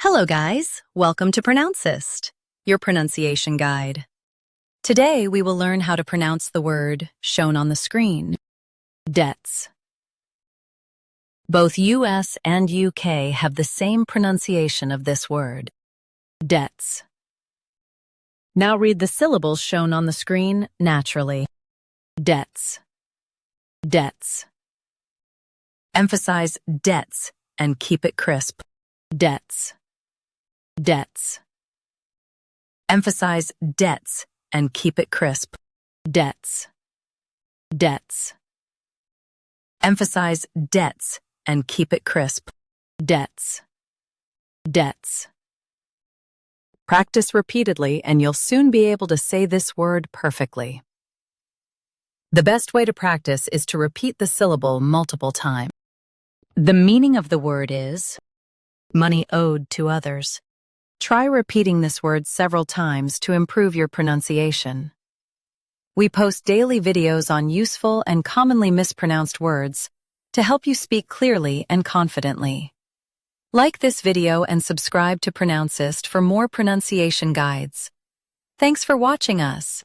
Hello guys, welcome to Pronouncist, your pronunciation guide. Today we will learn how to pronounce the word shown on the screen, DEBTS. Both US and UK have the same pronunciation of this word, DEBTS. Now read the syllables shown on the screen naturally. DEBTS, DEBTS. Emphasize DEBTS and keep it crisp. DEBTS, DEBTS. Emphasize DEBTS and keep it crisp. DEBTS, DEBTS. Emphasize DEBTS and keep it crisp. DEBTS, DEBTS. Practice repeatedly and you'll soon be able to say this word perfectly. The best way to practice is to repeat the syllable multiple times. The meaning of the word is money owed to others. Try repeating this word several times to improve your pronunciation. We post daily videos on useful and commonly mispronounced words to help you speak clearly and confidently. Like this video and subscribe to Pronouncist for more pronunciation guides. Thanks for watching us.